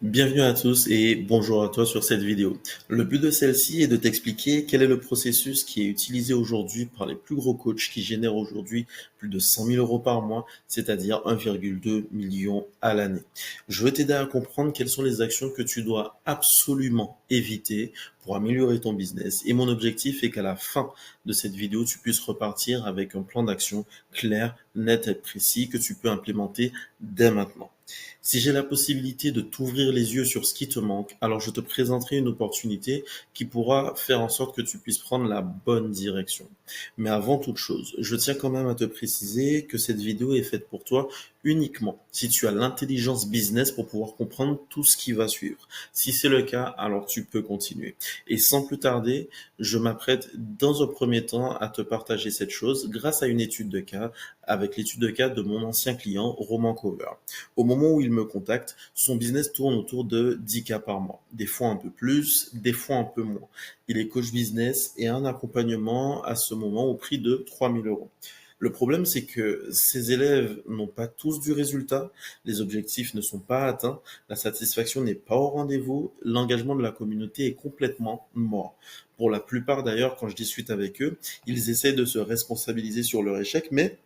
Bienvenue à tous et bonjour à toi sur cette vidéo. Le but de celle-ci est de t'expliquer quel est le processus qui est utilisé aujourd'hui par les plus gros coachs qui génèrent aujourd'hui plus de 100 000 euros par mois, c'est-à-dire 1,2 million à l'année. Je veux t'aider à comprendre quelles sont les actions que tu dois absolument éviter pour améliorer ton business. Et mon objectif est qu'à la fin de cette vidéo, tu puisses repartir avec un plan d'action clair, net et précis que tu peux implémenter dès maintenant. Si j'ai la possibilité de t'ouvrir les yeux sur ce qui te manque, alors je te présenterai une opportunité qui pourra faire en sorte que tu puisses prendre la bonne direction. Mais avant toute chose, je tiens quand même à te préciser que cette vidéo est faite pour toi uniquement si tu as l'intelligence business pour pouvoir comprendre tout ce qui va suivre. Si c'est le cas, alors tu peux continuer. Et sans plus tarder, je m'apprête dans un premier temps à te partager cette chose grâce à une étude de cas avec l'étude de cas de mon ancien client, Roman Cover. Au moment où il me contacte, son business tourne autour de 10K par mois. Des fois un peu plus, des fois un peu moins. Il est coach business et a un accompagnement à ce moment au prix de 3 000 euros. Le problème, c'est que ces élèves n'ont pas tous du résultat, les objectifs ne sont pas atteints, la satisfaction n'est pas au rendez-vous, l'engagement de la communauté est complètement mort. Pour la plupart d'ailleurs, quand je discute avec eux, ils essaient de se responsabiliser sur leur échec, mais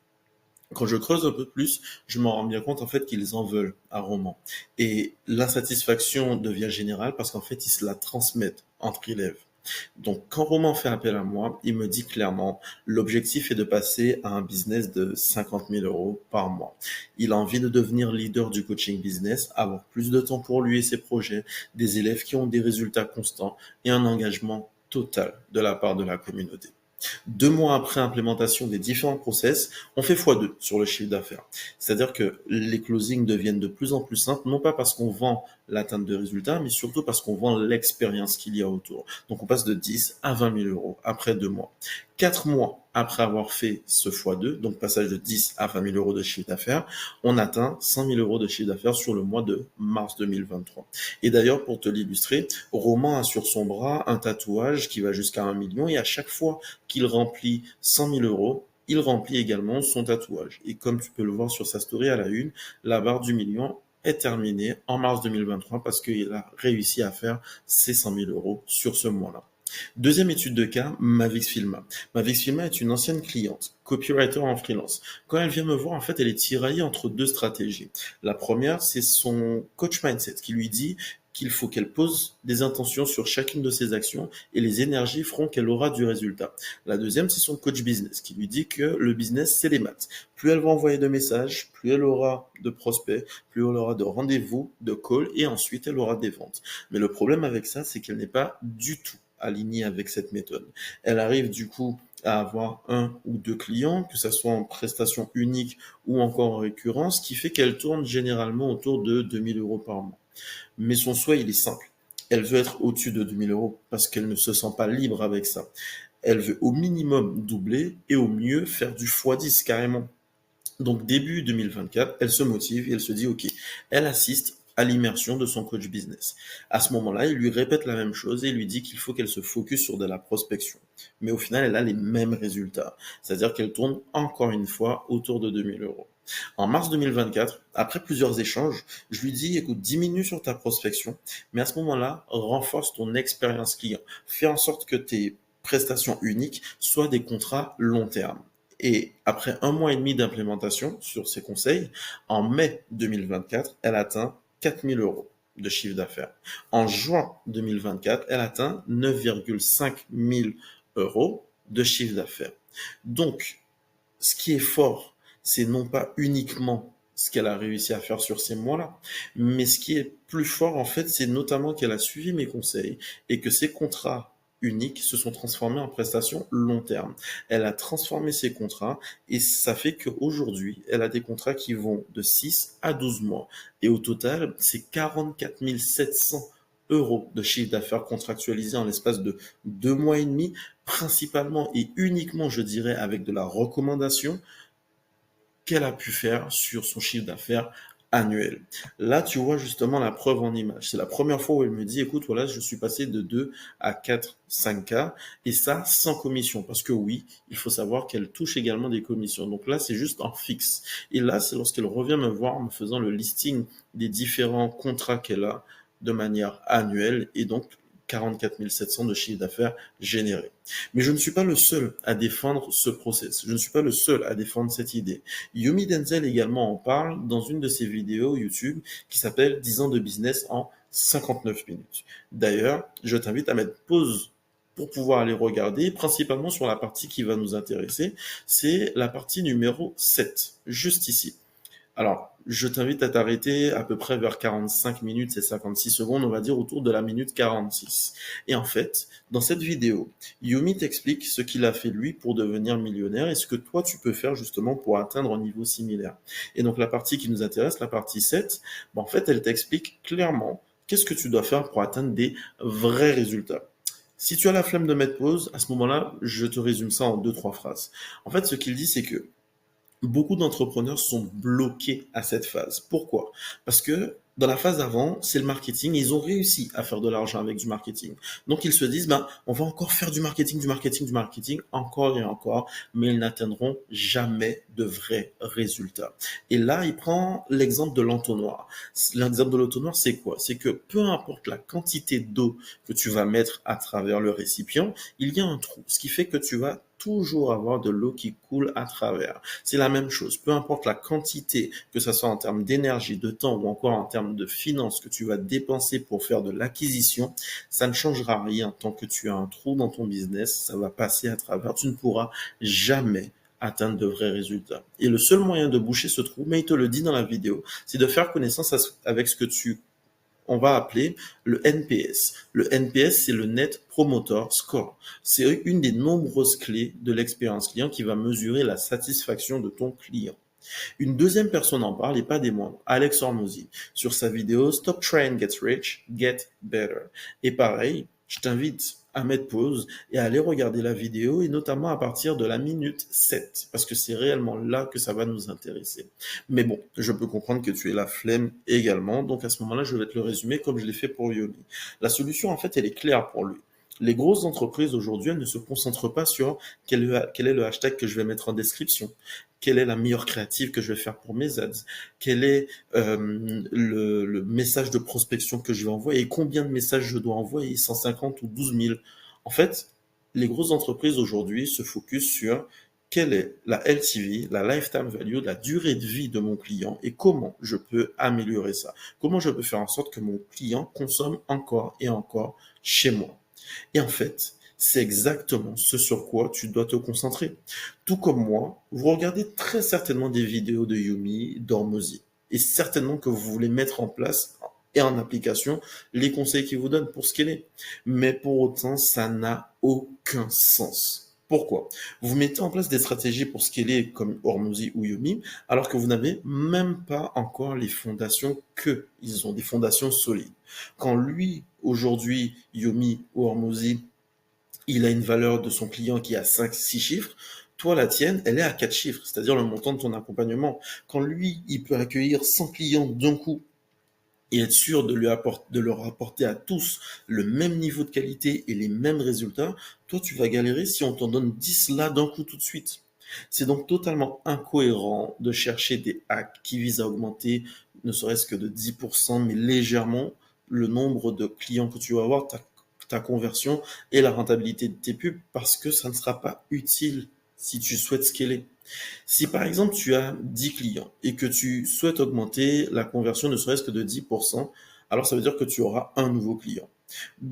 quand je creuse un peu plus, je m'en rends bien compte en fait qu'ils en veulent à Roman. Et l'insatisfaction devient générale parce qu'en fait, ils se la transmettent entre élèves. Donc, quand Roman fait appel à moi, il me dit clairement, l'objectif est de passer à un business de 50 000 euros par mois. Il a envie de devenir leader du coaching business, avoir plus de temps pour lui et ses projets, des élèves qui ont des résultats constants et un engagement total de la part de la communauté. 2 mois après implémentation des différents process, on fait x2 sur le chiffre d'affaires. C'est-à-dire que les closings deviennent de plus en plus simples, non pas parce qu'on vend l'atteinte de résultats, mais surtout parce qu'on vend l'expérience qu'il y a autour. Donc on passe de 10 à 20 000 euros après 2 mois. 4 mois après avoir fait ce x2, donc passage de 10 à 20 000 euros de chiffre d'affaires, on atteint 100 000 euros de chiffre d'affaires sur le mois de mars 2023. Et d'ailleurs, pour te l'illustrer, Roman a sur son bras un tatouage qui va jusqu'à 1 million et à chaque fois qu'il remplit 100 000 euros, il remplit également son tatouage. Et comme tu peux le voir sur sa story à la une, la barre du million est terminée en mars 2023 parce qu'il a réussi à faire ses 100 000 euros sur ce mois-là. Deuxième étude de cas, Mavix Filma. Mavix Filma est une ancienne cliente, copywriter en freelance. Quand elle vient me voir, en fait, elle est tiraillée entre deux stratégies. La première, c'est son coach mindset qui lui dit qu'il faut qu'elle pose des intentions sur chacune de ses actions et les énergies feront qu'elle aura du résultat. La deuxième, c'est son coach business qui lui dit que le business, c'est les maths. Plus elle va envoyer de messages, plus elle aura de prospects, plus elle aura de rendez-vous, de calls et ensuite elle aura des ventes. Mais le problème avec ça, c'est qu'elle n'est pas du tout alignée avec cette méthode. Elle arrive du coup à avoir un ou deux clients, que ce soit en prestation unique ou encore en récurrence, qui fait qu'elle tourne généralement autour de 2 000 euros par mois. Mais son souhait, il est simple. Elle veut être au-dessus de 2 000 euros parce qu'elle ne se sent pas libre avec ça. Elle veut au minimum doubler et au mieux faire du x10 carrément. Donc début 2024, elle se motive et elle se dit ok, elle assiste à l'immersion de son coach business. À ce moment-là, il lui répète la même chose et lui dit qu'il faut qu'elle se focus sur de la prospection. Mais au final, elle a les mêmes résultats. C'est-à-dire qu'elle tourne encore une fois autour de 2 000 euros. En mars 2024, après plusieurs échanges, je lui dis, écoute, diminue sur ta prospection, mais à ce moment-là, renforce ton expérience client. Fais en sorte que tes prestations uniques soient des contrats long terme. Et après 1 mois et demi d'implémentation sur ces conseils, en mai 2024, elle atteint 4 000 euros de chiffre d'affaires. En juin 2024, elle atteint 9,5 000 euros de chiffre d'affaires. Donc, ce qui est fort, c'est non pas uniquement ce qu'elle a réussi à faire sur ces mois-là, mais ce qui est plus fort, en fait, c'est notamment qu'elle a suivi mes conseils et que ces contrats uniques se sont transformés en prestations long terme. Elle a transformé ses contrats et ça fait qu'aujourd'hui, elle a des contrats qui vont de 6 à 12 mois. Et au total, c'est 44 700 euros de chiffre d'affaires contractualisé en l'espace de 2 mois et demi, principalement et uniquement, je dirais, avec de la recommandation qu'elle a pu faire sur son chiffre d'affaires annuel. Là, tu vois justement la preuve en image. C'est la première fois où elle me dit, écoute, voilà, je suis passé de 2 à 4, 5K, et ça sans commission. Parce que oui, il faut savoir qu'elle touche également des commissions. Donc là, c'est juste en fixe. Et là, c'est lorsqu'elle revient me voir en me faisant le listing des différents contrats qu'elle a de manière annuelle et donc 44 700 de chiffre d'affaires généré. Mais je ne suis pas le seul à défendre ce process. Je ne suis pas le seul à défendre cette idée. Yomi Denzel également en parle dans une de ses vidéos YouTube qui s'appelle 10 ans de business en 59 minutes. D'ailleurs, je t'invite à mettre pause pour pouvoir aller regarder, principalement sur la partie qui va nous intéresser. C'est la partie numéro 7, juste ici. Alors, je t'invite à t'arrêter à peu près vers 45 minutes et 56 secondes, on va dire autour de la minute 46. Et en fait, dans cette vidéo, Yomi t'explique ce qu'il a fait lui pour devenir millionnaire et ce que toi tu peux faire justement pour atteindre un niveau similaire. Et donc la partie qui nous intéresse, la partie 7, en fait, elle t'explique clairement qu'est-ce que tu dois faire pour atteindre des vrais résultats. Si tu as la flemme de mettre pause, à ce moment-là, je te résume ça en deux, trois phrases. En fait, ce qu'il dit, c'est que beaucoup d'entrepreneurs sont bloqués à cette phase. Pourquoi? Parce que dans la phase avant, c'est le marketing. Ils ont réussi à faire de l'argent avec du marketing. Donc, ils se disent, ben, on va encore faire du marketing, du marketing, du marketing, encore et encore, mais ils n'atteindront jamais de vrais résultats. Et là, il prend l'exemple de l'entonnoir. L'exemple de l'entonnoir, c'est quoi? C'est que peu importe la quantité d'eau que tu vas mettre à travers le récipient, il y a un trou. Ce qui fait que tu vas toujours avoir de l'eau qui coule à travers. C'est la même chose, peu importe la quantité, que ce soit en termes d'énergie, de temps ou encore en termes de finances que tu vas dépenser pour faire de l'acquisition, ça ne changera rien tant que tu as un trou dans ton business, ça va passer à travers, tu ne pourras jamais atteindre de vrais résultats. Et le seul moyen de boucher ce trou, mais il te le dit dans la vidéo, c'est de faire connaissance avec ce que on va appeler le NPS. Le NPS, c'est le Net Promoter Score. C'est une des nombreuses clés de l'expérience client qui va mesurer la satisfaction de ton client. Une deuxième personne en parle et pas des moindres, Alex Hormozy, sur sa vidéo Stop Trying Get Rich, Get Better. Et pareil, je t'invite à mettre pause et à aller regarder la vidéo et notamment à partir de la minute 7 parce que c'est réellement là que ça va nous intéresser. Mais bon, je peux comprendre que tu es la flemme également, donc à ce moment-là, je vais te le résumer comme je l'ai fait pour Yomi. La solution, en fait, elle est claire pour lui. Les grosses entreprises aujourd'hui, elles ne se concentrent pas sur quel est le hashtag que je vais mettre en description, quelle est la meilleure créative que je vais faire pour mes ads, quel est le message de prospection que je vais envoyer et combien de messages je dois envoyer, 150 ou 12 000. En fait, les grosses entreprises aujourd'hui se focusent sur quelle est la LTV, la lifetime value, la durée de vie de mon client et comment je peux améliorer ça. Comment je peux faire en sorte que mon client consomme encore et encore chez moi. Et en fait, c'est exactement ce sur quoi tu dois te concentrer. Tout comme moi, vous regardez très certainement des vidéos de Yumi, d'Hormozy. Et certainement que vous voulez mettre en place et en application les conseils qu'il vous donne pour scaler. Mais pour autant, ça n'a aucun sens. Pourquoi? Vous mettez en place des stratégies pour scaler comme Hormozy ou Yumi, alors que vous n'avez même pas encore les fondations qu'eux. Ils ont des fondations solides. Quand lui, aujourd'hui, Yomi ou Hormozy, il a une valeur de son client qui a 5-6 chiffres, toi, la tienne, elle est à 4 chiffres, c'est-à-dire le montant de ton accompagnement. Quand lui, il peut accueillir 100 clients d'un coup et être sûr de leur apporter à tous le même niveau de qualité et les mêmes résultats, toi, tu vas galérer si on t'en donne 10 là d'un coup tout de suite. C'est donc totalement incohérent de chercher des hacks qui visent à augmenter ne serait-ce que de 10%, mais légèrement, le nombre de clients que tu vas avoir, ta conversion et la rentabilité de tes pubs, parce que ça ne sera pas utile si tu souhaites scaler. Si par exemple tu as 10 clients et que tu souhaites augmenter la conversion ne serait-ce que de 10%, alors ça veut dire que tu auras un nouveau client.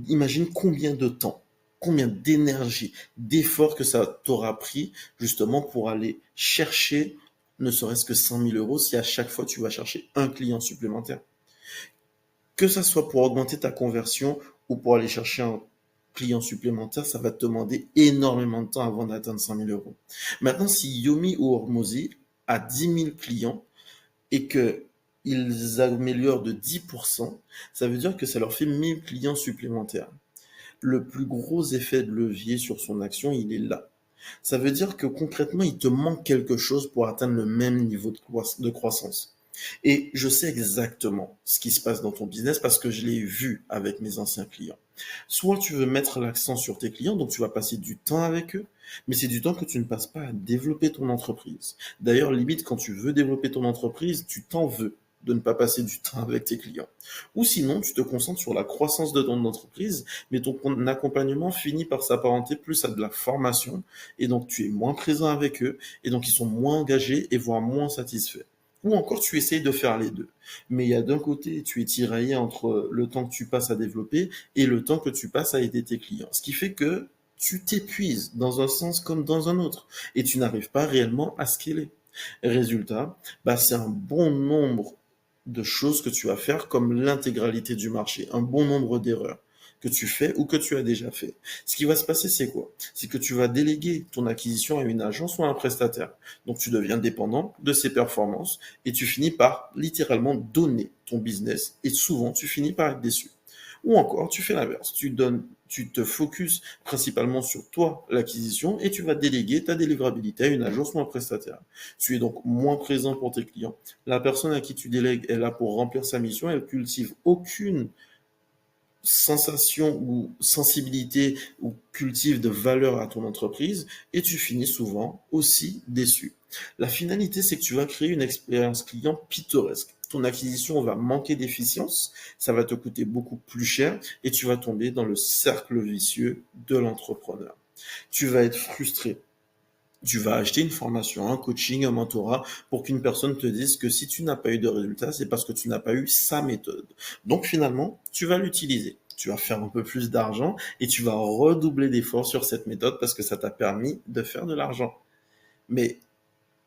Imagine combien de temps, combien d'énergie, d'efforts que ça t'aura pris justement pour aller chercher ne serait-ce que 100 000 euros si à chaque fois tu vas chercher un client supplémentaire. Que ça soit pour augmenter ta conversion ou pour aller chercher un client supplémentaire, ça va te demander énormément de temps avant d'atteindre 100 000 euros. Maintenant, si Yomi ou Hormozy a 10 000 clients et qu'ils améliorent de 10%, ça veut dire que ça leur fait 1000 clients supplémentaires. Le plus gros effet de levier sur son action, il est là. Ça veut dire que concrètement, il te manque quelque chose pour atteindre le même niveau de croissance. Et je sais exactement ce qui se passe dans ton business parce que je l'ai vu avec mes anciens clients. Soit tu veux mettre l'accent sur tes clients, donc tu vas passer du temps avec eux, mais c'est du temps que tu ne passes pas à développer ton entreprise. D'ailleurs, limite, quand tu veux développer ton entreprise, tu t'en veux de ne pas passer du temps avec tes clients. Ou sinon, tu te concentres sur la croissance de ton entreprise, mais ton accompagnement finit par s'apparenter plus à de la formation, et donc tu es moins présent avec eux, et donc ils sont moins engagés et voire moins satisfaits. Ou encore, tu essayes de faire les deux. Mais il y a d'un côté, tu es tiraillé entre le temps que tu passes à développer et le temps que tu passes à aider tes clients. Ce qui fait que tu t'épuises dans un sens comme dans un autre et tu n'arrives pas réellement à scaler. Résultat, c'est un bon nombre de choses que tu vas faire comme l'intégralité du marché, un bon nombre d'erreurs que tu fais ou que tu as déjà fait. Ce qui va se passer, c'est quoi? C'est que tu vas déléguer ton acquisition à une agence ou à un prestataire. Donc tu deviens dépendant de ses performances et tu finis par littéralement donner ton business et souvent tu finis par être déçu. Ou encore, tu fais l'inverse. Tu te focuses principalement sur toi, l'acquisition, et tu vas déléguer ta délivrabilité à une agence ou un prestataire. Tu es donc moins présent pour tes clients. La personne à qui tu délègues est là pour remplir sa mission, elle cultive aucune sensation ou sensibilité ou cultive de valeur à ton entreprise et tu finis souvent aussi déçu. La finalité, c'est que tu vas créer une expérience client pittoresque. Ton acquisition va manquer d'efficience, ça va te coûter beaucoup plus cher et tu vas tomber dans le cercle vicieux de l'entrepreneur. Tu vas être frustré. Tu vas acheter une formation, un coaching, un mentorat pour qu'une personne te dise que si tu n'as pas eu de résultat, c'est parce que tu n'as pas eu sa méthode. Donc finalement, tu vas l'utiliser. Tu vas faire un peu plus d'argent et tu vas redoubler d'efforts sur cette méthode parce que ça t'a permis de faire de l'argent. Mais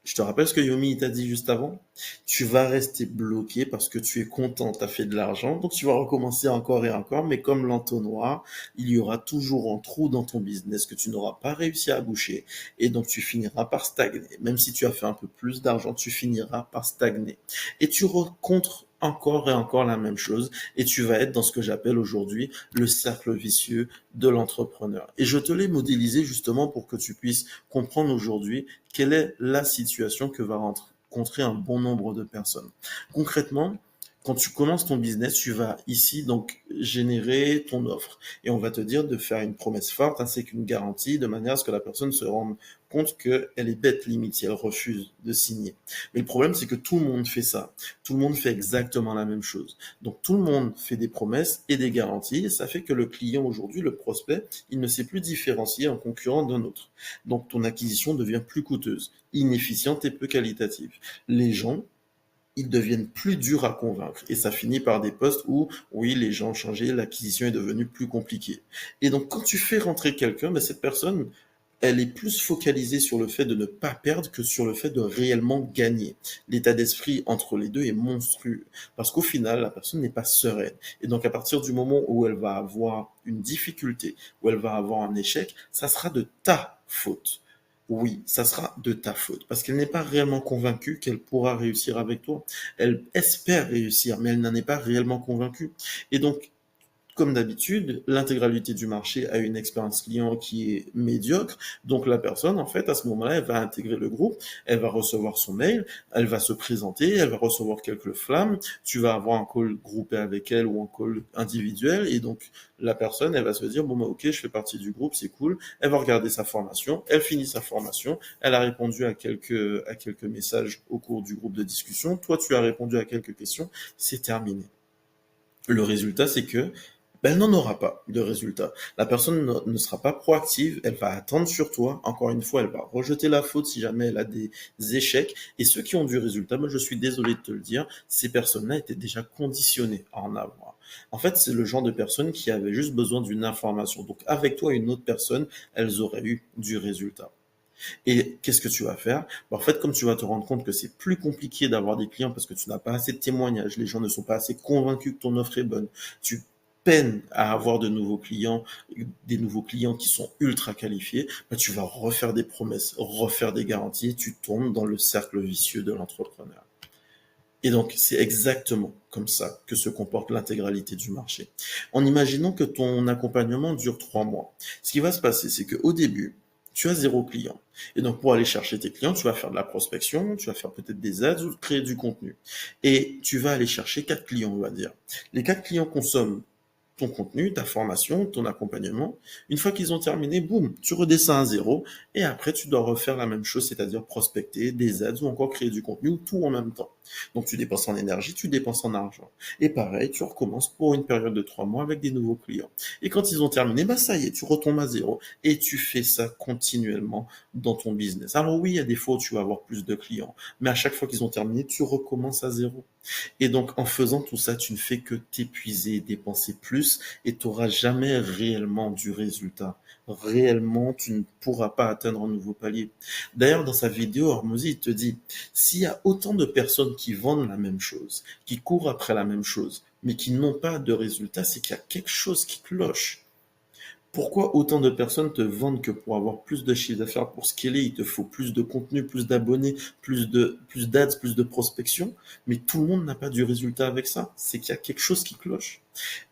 je te rappelle ce que Yomi t'a dit juste avant. Tu vas rester bloqué parce que tu es content, tu as fait de l'argent, donc tu vas recommencer encore et encore, mais comme l'entonnoir, il y aura toujours un trou dans ton business que tu n'auras pas réussi à boucher, et donc tu finiras par stagner. Même si tu as fait un peu plus d'argent, tu finiras par stagner. Et tu rencontres encore et encore la même chose, et tu vas être dans ce que j'appelle aujourd'hui le cercle vicieux de l'entrepreneur. Et je te l'ai modélisé justement pour que tu puisses comprendre aujourd'hui quelle est la situation que va rencontrer un bon nombre de personnes. Concrètement, quand tu commences ton business, tu vas ici donc générer ton offre et on va te dire de faire une promesse forte ainsi qu'une garantie de manière à ce que la personne se rende compte qu'elle est bête limite si elle refuse de signer. Mais le problème, c'est que tout le monde fait ça. Tout le monde fait exactement la même chose. Donc tout le monde fait des promesses et des garanties et ça fait que le client aujourd'hui, le prospect, il ne sait plus différencier un concurrent d'un autre. Donc ton acquisition devient plus coûteuse, inefficiente et peu qualitative. Les gens, ils deviennent plus durs à convaincre. Et ça finit par des postes où, oui, les gens ont changé, l'acquisition est devenue plus compliquée. Et donc, quand tu fais rentrer quelqu'un, cette personne, elle est plus focalisée sur le fait de ne pas perdre que sur le fait de réellement gagner. L'état d'esprit entre les deux est monstrueux. Parce qu'au final, la personne n'est pas sereine. Et donc, à partir du moment où elle va avoir une difficulté, où elle va avoir un échec, ça sera de ta faute. Oui, ça sera de ta faute, parce qu'elle n'est pas réellement convaincue qu'elle pourra réussir avec toi. Elle espère réussir, mais elle n'en est pas réellement convaincue. Et donc, comme d'habitude, l'intégralité du marché a une expérience client qui est médiocre. Donc la personne, en fait, à ce moment-là, elle va intégrer le groupe, elle va recevoir son mail, elle va se présenter, elle va recevoir quelques flammes, tu vas avoir un call groupé avec elle ou un call individuel. Et donc la personne, elle va se dire, bon, ok, je fais partie du groupe, c'est cool. Elle va regarder sa formation, elle finit sa formation, elle a répondu à quelques messages au cours du groupe de discussion. Toi, tu as répondu à quelques questions, c'est terminé. Le résultat, c'est que elle n'en aura pas de résultat. La personne ne sera pas proactive, elle va attendre sur toi. Encore une fois, elle va rejeter la faute si jamais elle a des échecs. Et ceux qui ont du résultat, moi je suis désolé de te le dire, ces personnes-là étaient déjà conditionnées à en avoir. En fait, c'est le genre de personnes qui avaient juste besoin d'une information. Donc avec toi et une autre personne, elles auraient eu du résultat. Et qu'est-ce que tu vas faire? En fait, comme tu vas te rendre compte que c'est plus compliqué d'avoir des clients parce que tu n'as pas assez de témoignages, les gens ne sont pas assez convaincus que ton offre est bonne, tu peines à avoir de nouveaux clients, des nouveaux clients qui sont ultra qualifiés, tu vas refaire des promesses, refaire des garanties, et tu tombes dans le cercle vicieux de l'entrepreneur. Et donc, c'est exactement comme ça que se comporte l'intégralité du marché. En imaginant que ton accompagnement dure 3 mois, ce qui va se passer, c'est qu'au début, tu as 0 client. Et donc, pour aller chercher tes clients, tu vas faire de la prospection, tu vas faire peut-être des ads ou créer du contenu. Et tu vas aller chercher 4 clients, on va dire. Les 4 clients consomment ton contenu, ta formation, ton accompagnement. Une fois qu'ils ont terminé, boum, tu redescends à 0 et après tu dois refaire la même chose, c'est-à-dire prospecter des ads ou encore créer du contenu ou tout en même temps. Donc tu dépenses en énergie, tu dépenses en argent. Et pareil, tu recommences pour une période de 3 mois avec des nouveaux clients. Et quand ils ont terminé, bah ça y est, tu retombes à zéro et tu fais ça continuellement dans ton business. Alors oui, il y a des fois où tu vas avoir plus de clients, mais à chaque fois qu'ils ont terminé, tu recommences à zéro. Et donc, en faisant tout ça, tu ne fais que t'épuiser, dépenser plus, et tu n'auras jamais réellement du résultat. Réellement, tu ne pourras pas atteindre un nouveau palier. D'ailleurs, dans sa vidéo, Hormozy, il te dit, s'il y a autant de personnes qui vendent la même chose, qui courent après la même chose, mais qui n'ont pas de résultat, c'est qu'il y a quelque chose qui cloche. Pourquoi autant de personnes te vendent que pour avoir plus de chiffre d'affaires, pour scaler, il te faut plus de contenu, plus d'abonnés, plus d'ads, plus de prospection, mais tout le monde n'a pas du résultat avec ça. C'est qu'il y a quelque chose qui cloche.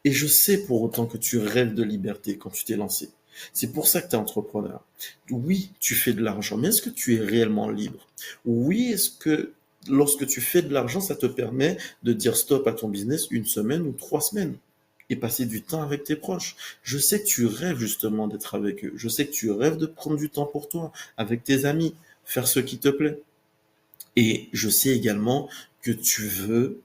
Et je sais pour autant que tu rêves de liberté quand tu t'es lancé. C'est pour ça que tu es entrepreneur. Oui, tu fais de l'argent, mais est-ce que tu es réellement libre? Oui, est-ce que lorsque tu fais de l'argent, ça te permet de dire stop à ton business une semaine ou 3 semaines? Et passer du temps avec tes proches. Je sais que tu rêves justement d'être avec eux. Je sais que tu rêves de prendre du temps pour toi, avec tes amis, faire ce qui te plaît. Et je sais également que tu veux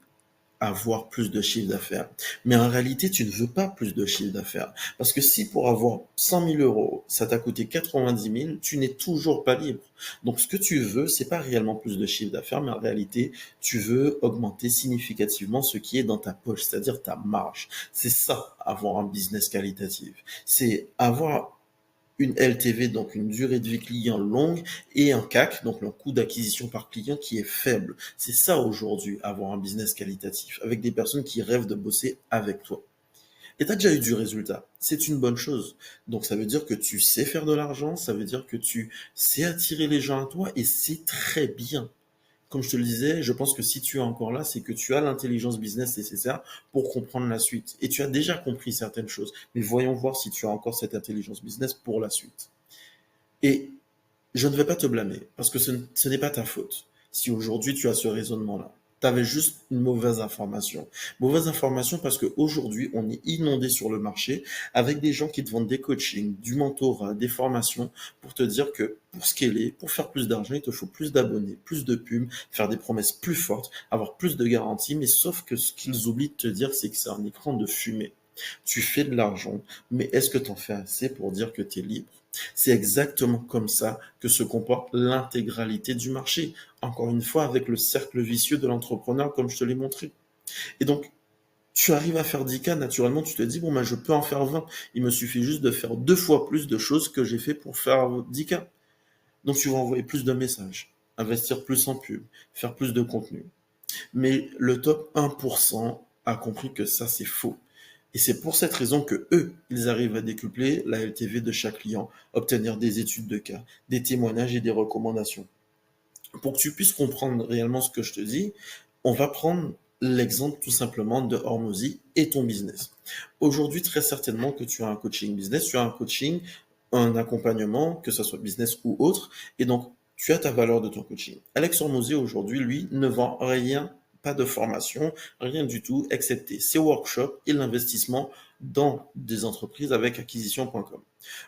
avoir plus de chiffre d'affaires. Mais en réalité, tu ne veux pas plus de chiffre d'affaires. Parce que si pour avoir 100 000 euros, ça t'a coûté 90 000, tu n'es toujours pas libre. Donc, ce que tu veux, c'est pas réellement plus de chiffre d'affaires, mais en réalité, tu veux augmenter significativement ce qui est dans ta poche, c'est-à-dire ta marge. C'est ça, avoir un business qualitatif. C'est avoir une LTV, donc une durée de vie client longue, et un CAC, donc le coût d'acquisition par client qui est faible. C'est ça aujourd'hui, avoir un business qualitatif, avec des personnes qui rêvent de bosser avec toi. Et tu as déjà eu du résultat. C'est une bonne chose. Donc ça veut dire que tu sais faire de l'argent, ça veut dire que tu sais attirer les gens à toi, et c'est très bien. Comme je te le disais, je pense que si tu es encore là, c'est que tu as l'intelligence business nécessaire pour comprendre la suite. Et tu as déjà compris certaines choses. Mais voyons voir si tu as encore cette intelligence business pour la suite. Et je ne vais pas te blâmer, parce que ce n'est pas ta faute. Si aujourd'hui tu as ce raisonnement-là, tu avais juste une mauvaise information. Mauvaise information parce qu'aujourd'hui, on est inondé sur le marché avec des gens qui te vendent des coachings, du mentorat, des formations pour te dire que pour scaler, pour faire plus d'argent, il te faut plus d'abonnés, plus de pubs, faire des promesses plus fortes, avoir plus de garanties, mais sauf que ce qu'ils oublient de te dire, c'est que c'est un écran de fumée. Tu fais de l'argent, mais est-ce que tu en fais assez pour dire que tu es libre? C'est exactement comme ça que se comporte l'intégralité du marché. Encore une fois, avec le cercle vicieux de l'entrepreneur, comme je te l'ai montré. Et donc, tu arrives à faire 10K, naturellement, tu te dis, bon, ben, je peux en faire 20. Il me suffit juste de faire 2 fois plus de choses que j'ai fait pour faire 10K. Donc, tu vas envoyer plus de messages, investir plus en pub, faire plus de contenu. Mais le top 1% a compris que ça, c'est faux. Et c'est pour cette raison que eux, ils arrivent à décupler la LTV de chaque client, obtenir des études de cas, des témoignages et des recommandations. Pour que tu puisses comprendre réellement ce que je te dis, on va prendre l'exemple tout simplement de Hormozy et ton business. Aujourd'hui, très certainement que tu as un coaching business, tu as un coaching, un accompagnement, que ce soit business ou autre, et donc tu as ta valeur de ton coaching. Alex Hormozy aujourd'hui, lui, ne vend rien, pas de formation, rien du tout, excepté ses workshops et l'investissement dans des entreprises avec acquisition.com.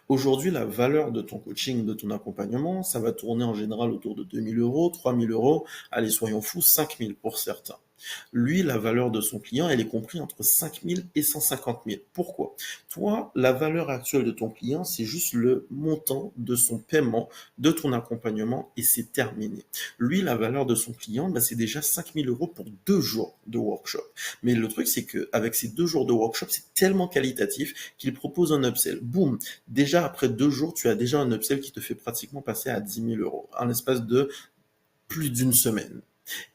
Aujourd'hui, la valeur de ton coaching, de ton accompagnement, ça va tourner en général autour de 2 000 euros, 3 000 euros, allez, soyons fous, 5 000 pour certains. Lui, la valeur de son client, elle est comprise entre 5 000 et 150 000. Pourquoi? Toi, la valeur actuelle de ton client, c'est juste le montant de son paiement, de ton accompagnement, et c'est terminé. Lui, la valeur de son client, bah, c'est déjà 5 000 euros pour 2 jours de workshop. Mais le truc, c'est qu'avec ces 2 jours de workshop, c'est tellement qualitatif qu'il propose un upsell. Boum! Déjà, après 2 jours, tu as déjà un upsell qui te fait pratiquement passer à 10 000 euros en l'espace de plus d'une semaine.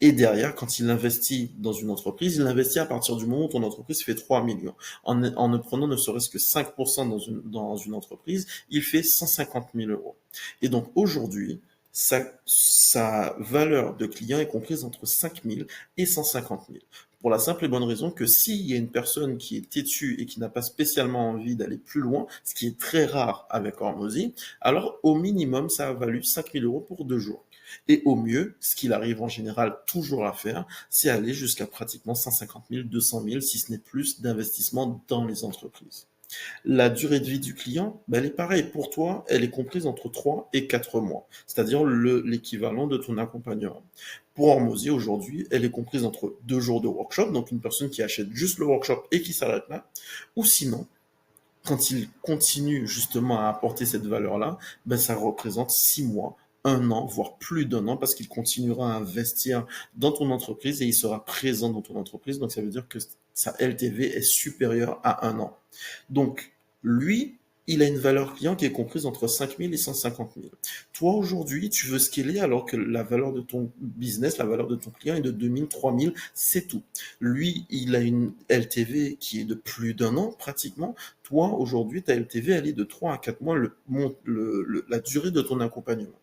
Et derrière, quand il investit dans une entreprise, il investit à partir du moment où ton entreprise fait 3 millions. En ne prenant ne serait-ce que 5% dans une entreprise, il fait 150 000 euros. Et donc aujourd'hui, sa valeur de client est comprise entre 5 000 et 150 000. Pour la simple et bonne raison que s'il y a une personne qui est têtue et qui n'a pas spécialement envie d'aller plus loin, ce qui est très rare avec Hormozy, alors au minimum, ça a valu 5 000 euros pour 2 jours. Et au mieux, ce qu'il arrive en général toujours à faire, c'est aller jusqu'à pratiquement 150 000, 200 000, si ce n'est plus, d'investissement dans les entreprises. La durée de vie du client, ben, elle est pareille. Pour toi, elle est comprise entre 3 et 4 mois, c'est-à-dire l'équivalent de ton accompagnement. Pour Hormozy, aujourd'hui, elle est comprise entre 2 jours de workshop, donc une personne qui achète juste le workshop et qui s'arrête là, ou sinon, quand il continue justement à apporter cette valeur-là, ben ça représente 6 mois, un an, voire plus d'un an, parce qu'il continuera à investir dans ton entreprise et il sera présent dans ton entreprise. Donc ça veut dire que sa LTV est supérieure à un an. Donc lui, il a une valeur client qui est comprise entre 5 000 et 150 000. Toi, aujourd'hui, tu veux scaler alors que la valeur de ton business, la valeur de ton client est de 2 000, 3 000, c'est tout. Lui, il a une LTV qui est de plus d'un an pratiquement. Toi, aujourd'hui, ta LTV, elle est de 3 à 4 mois la durée de ton accompagnement.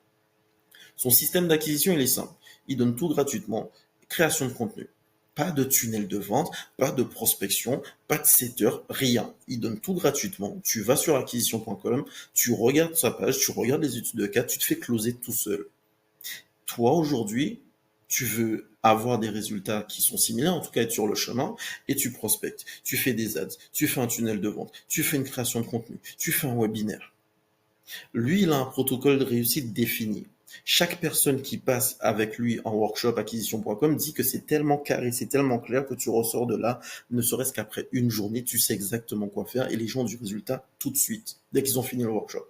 Son système d'acquisition, il est simple. Il donne tout gratuitement. Création de contenu. Pas de tunnel de vente, pas de prospection, pas de setter, rien. Il donne tout gratuitement. Tu vas sur acquisition.com, tu regardes sa page, tu regardes les études de cas, tu te fais closer tout seul. Toi, aujourd'hui, tu veux avoir des résultats qui sont similaires, en tout cas être sur le chemin, et tu prospectes. Tu fais des ads, tu fais un tunnel de vente, tu fais une création de contenu, tu fais un webinaire. Lui, il a un protocole de réussite défini. Chaque personne qui passe avec lui en workshop acquisition.com dit que c'est tellement carré, c'est tellement clair que tu ressors de là, ne serait-ce qu'après une journée, tu sais exactement quoi faire et les gens ont du résultat tout de suite, dès qu'ils ont fini le workshop.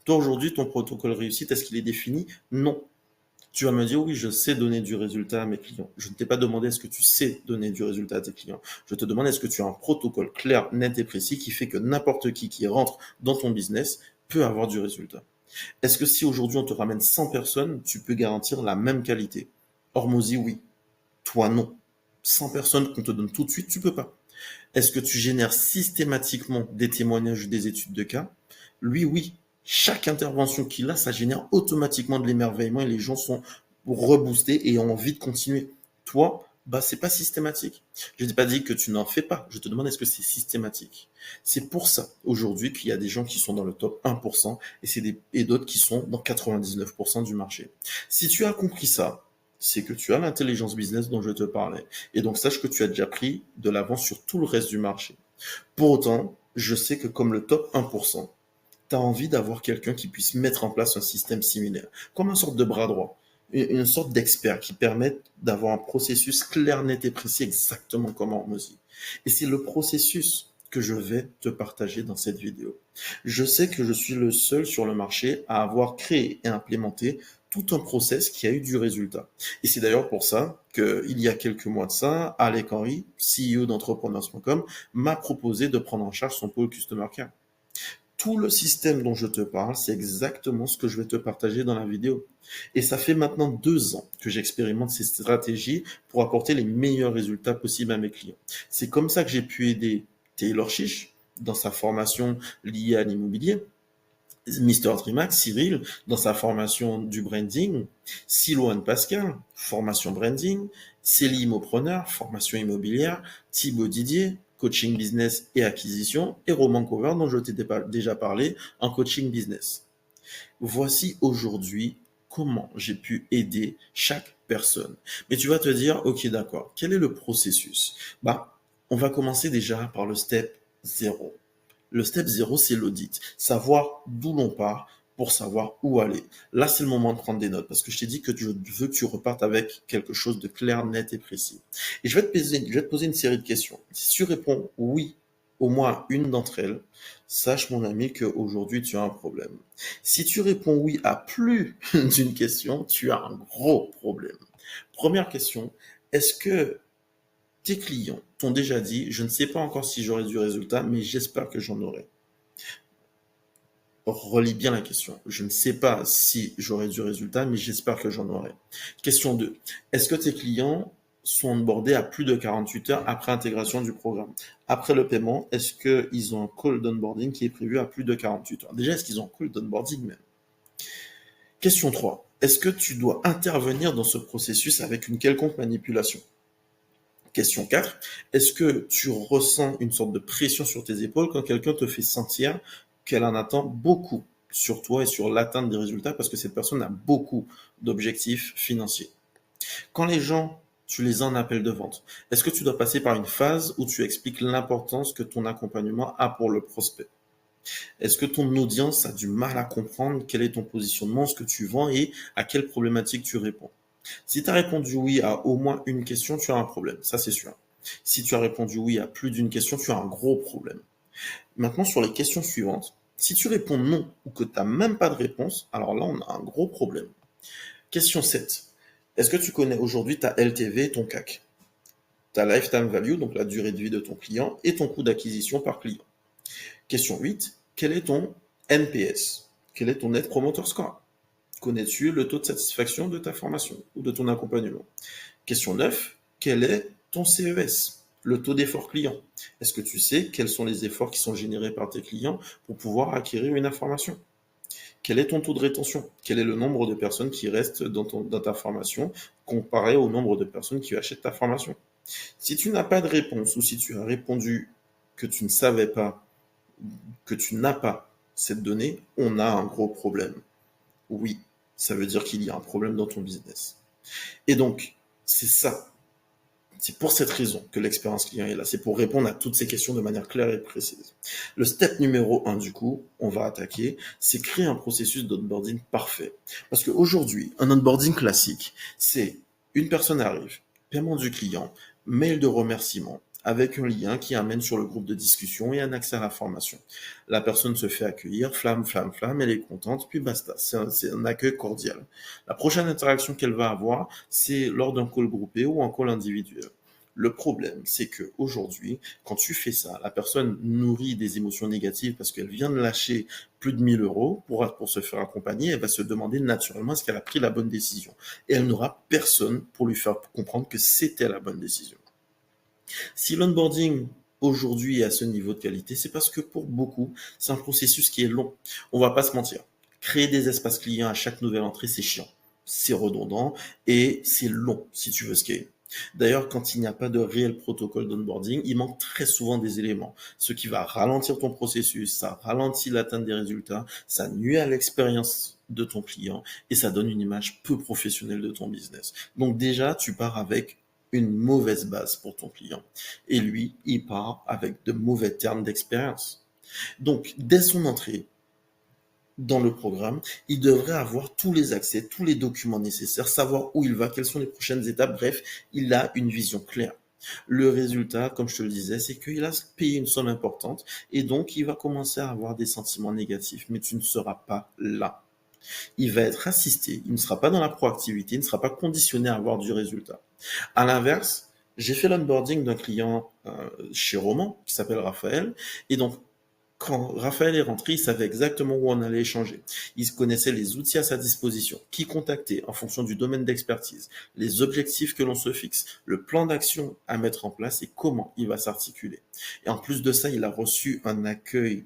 Toi, aujourd'hui, ton protocole réussite, est-ce qu'il est défini? Non. Tu vas me dire, oui, je sais donner du résultat à mes clients. Je ne t'ai pas demandé est-ce que tu sais donner du résultat à tes clients. Je te demande est-ce que tu as un protocole clair, net et précis qui fait que n'importe qui rentre dans ton business peut avoir du résultat. Est-ce que si aujourd'hui on te ramène 100 personnes, tu peux garantir la même qualité? Hormozy, oui. Toi, non. 100 personnes qu'on te donne tout de suite, tu peux pas. Est-ce que tu génères systématiquement des témoignages ou des études de cas? Lui, oui. Chaque intervention qu'il a, ça génère automatiquement de l'émerveillement et les gens sont reboostés et ont envie de continuer. Toi, bah, c'est pas systématique. Je n'ai pas dit que tu n'en fais pas. Je te demande est-ce que c'est systématique. C'est pour ça, aujourd'hui, qu'il y a des gens qui sont dans le top 1% et d'autres qui sont dans 99% du marché. Si tu as compris ça, c'est que tu as l'intelligence business dont je te parlais. Et donc, sache que tu as déjà pris de l'avance sur tout le reste du marché. Pour autant, je sais que comme le top 1%, tu as envie d'avoir quelqu'un qui puisse mettre en place un système similaire, comme une sorte de bras droit, une sorte d'expert qui permette d'avoir un processus clair, net et précis, exactement comme Hormozy. Et c'est le processus que je vais te partager dans cette vidéo. Je sais que je suis le seul sur le marché à avoir créé et implémenté tout un process qui a eu du résultat. Et c'est d'ailleurs pour ça qu'il y a quelques mois de ça, Alec Henry, CEO d'entrepreneurs.com, m'a proposé de prendre en charge son pôle Customer Care. Tout le système dont je te parle, c'est exactement ce que je vais te partager dans la vidéo. Et ça fait maintenant 2 ans que j'expérimente ces stratégies pour apporter les meilleurs résultats possibles à mes clients. C'est comme ça que j'ai pu aider Taylor Chiche dans sa formation liée à l'immobilier, Mr. Trimax, Cyril, dans sa formation du branding, Silouane Pascal, formation branding, Célie Immopreneur, formation immobilière, Thibaut Didier, coaching business et acquisition, et Roman Cover, dont je t'ai déjà parlé, en coaching business. Voici aujourd'hui comment j'ai pu aider chaque personne. Mais tu vas te dire, ok, d'accord, quel est le processus? Bah, on va commencer déjà par le step 0. Le step 0, c'est l'audit. Savoir d'où l'on part pour savoir où aller. Là, c'est le moment de prendre des notes parce que je t'ai dit que je veux que tu repartes avec quelque chose de clair, net et précis. Et je vais te poser une série de questions. Si tu réponds oui, au moins une d'entre elles, sache, mon ami, qu'aujourd'hui, tu as un problème. Si tu réponds oui à plus d'une question, tu as un gros problème. Première question, est-ce que tes clients t'ont déjà dit, je ne sais pas encore si j'aurai du résultat, mais j'espère que j'en aurai? Relis bien la question. Je ne sais pas si j'aurai du résultat, mais j'espère que j'en aurai. Question 2. Est-ce que tes clients sont onboardés à plus de 48 heures après intégration du programme? Après le paiement, est-ce qu'ils ont un call d'onboarding qui est prévu à plus de 48 heures? Déjà, est-ce qu'ils ont un call d'onboarding même? Question 3. Est-ce que tu dois intervenir dans ce processus avec une quelconque manipulation? Question 4. Est-ce que tu ressens une sorte de pression sur tes épaules quand quelqu'un te fait sentir qu'elle en attend beaucoup sur toi et sur l'atteinte des résultats parce que cette personne a beaucoup d'objectifs financiers? Quand les gens Tu les as en appel de vente. Est-ce que tu dois passer par une phase où tu expliques l'importance que ton accompagnement a pour le prospect? Est-ce que ton audience a du mal à comprendre quel est ton positionnement, ce que tu vends et à quelle problématique tu réponds? Si tu as répondu oui à au moins une question, tu as un problème, ça c'est sûr. Si tu as répondu oui à plus d'une question, tu as un gros problème. Maintenant, sur les questions suivantes, si tu réponds non ou que tu n'as même pas de réponse, alors là, on a un gros problème. Question 7. Est-ce que tu connais aujourd'hui ta LTV et ton CAC? Ta lifetime value, donc la durée de vie de ton client, et ton coût d'acquisition par client. Question 8. Quel est ton NPS? Quel est ton Net Promoter Score? Connais-tu le taux de satisfaction de ta formation ou de ton accompagnement? Question 9. Quel est ton CES? Le taux d'effort client. Est-ce que tu sais quels sont les efforts qui sont générés par tes clients pour pouvoir acquérir une information? Quel est ton taux de rétention? Quel est le nombre de personnes qui restent dans ta formation comparé au nombre de personnes qui achètent ta formation? Si tu n'as pas de réponse ou si tu as répondu que tu ne savais pas, que tu n'as pas cette donnée, on a un gros problème. Oui, ça veut dire qu'il y a un problème dans ton business. Et donc, c'est ça. C'est pour cette raison que l'expérience client est là. C'est pour répondre à toutes ces questions de manière claire et précise. Le step numéro 1, du coup, on va attaquer, c'est créer un processus d'onboarding parfait. Parce qu'aujourd'hui, un onboarding classique, c'est une personne arrive, paiement du client, mail de remerciement, avec un lien qui amène sur le groupe de discussion et un accès à la formation. La personne se fait accueillir, flamme, flamme, flamme, elle est contente, puis basta. C'est un accueil cordial. La prochaine interaction qu'elle va avoir, c'est lors d'un call groupé ou un call individuel. Le problème, c'est que aujourd'hui, quand tu fais ça, la personne nourrit des émotions négatives parce qu'elle vient de lâcher plus de 1000 euros pour se faire accompagner. Elle va se demander naturellement est-ce qu'elle a pris la bonne décision. Et elle n'aura personne pour lui faire comprendre que c'était la bonne décision. Si l'onboarding aujourd'hui est à ce niveau de qualité, c'est parce que pour beaucoup, c'est un processus qui est long. On va pas se mentir. Créer des espaces clients à chaque nouvelle entrée, c'est chiant, c'est redondant et c'est long si tu veux scaler. D'ailleurs, quand il n'y a pas de réel protocole d'onboarding, il manque très souvent des éléments, ce qui va ralentir ton processus, ça ralentit l'atteinte des résultats, ça nuit à l'expérience de ton client et ça donne une image peu professionnelle de ton business. Donc déjà, tu pars avec une mauvaise base pour ton client. Et lui, il part avec de mauvais termes d'expérience. Donc, dès son entrée dans le programme, il devrait avoir tous les accès, tous les documents nécessaires, savoir où il va, quelles sont les prochaines étapes. Bref, il a une vision claire. Le résultat, comme je te le disais, c'est qu'il a payé une somme importante et donc il va commencer à avoir des sentiments négatifs, mais tu ne seras pas là. Il va être assisté, il ne sera pas dans la proactivité, il ne sera pas conditionné à avoir du résultat. À l'inverse, j'ai fait l'onboarding d'un client chez Roman qui s'appelle Raphaël. Et donc, quand Raphaël est rentré, il savait exactement où on allait échanger. Il connaissait les outils à sa disposition, qui contacter en fonction du domaine d'expertise, les objectifs que l'on se fixe, le plan d'action à mettre en place et comment il va s'articuler. Et en plus de ça, il a reçu un accueil